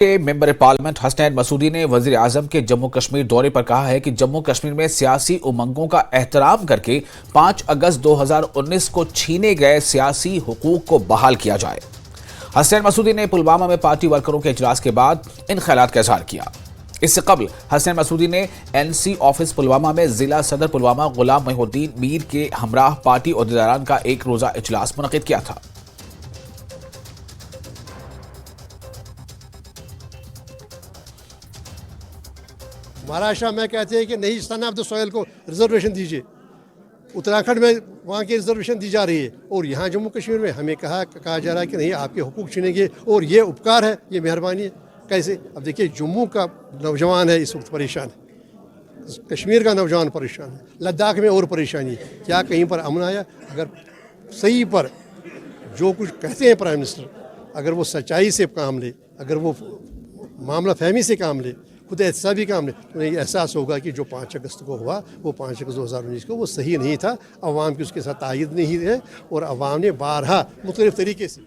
کے member parliament Hasnain Masoodi نے وزیر اعظم کے جموں کشمیر دورے پر کہا ہے کہ جموں کشمیر میں سیاسی امنگوں کا احترام کر کے 5 اگست 2019 کو چھینے گئے سیاسی حقوق کو بحال کیا جائے۔ حسنین مسعودی نے پلوامہ میں پارٹی ورکروں کے اجلاس کے بعد ان خیالات کا اظہار کیا۔ اس سے قبل حسنین مسعودی نے این سی آفس پلوامہ میں ضلع صدر پلوامہ غلام محی الدین میر کے ہمراہ پارٹی عہدیداران کا ایک روزہ اجلاس منعقد کیا تھا۔ مہاراشٹر میں کہتے ہیں کہ نہیں سن آف دا سوئل کو ریزرویشن دیجیے، اتراکھنڈ میں وہاں کی ریزرویشن دی جا رہی ہے، اور یہاں جموں کشمیر میں ہمیں کہا جا رہا ہے کہ نہیں آپ کے حقوق چھینیں گے، اور یہ اپکار ہے، یہ مہربانی ہے۔ کیسے؟ اب دیکھیے جموں کا نوجوان ہے اس وقت پریشان ہے، کشمیر کا نوجوان پریشان ہے، لداخ میں اور پریشانی ہے۔ کیا کہیں پر امن آیا؟ اگر صحیح پر جو کچھ کہتے ہیں پرائم منسٹر، اگر وہ سچائی سے کام لے، اگر وہ معاملہ فہمی سے کام لے، خود احتسابی کام لے، تو یہ احساس ہوگا کہ جو 5 اگست کو ہوا وہ 5 اگست 2019 کو وہ صحیح نہیں تھا، عوام کی اس کے ساتھ تائید نہیں ہے، اور عوام نے بارہا مختلف طریقے سے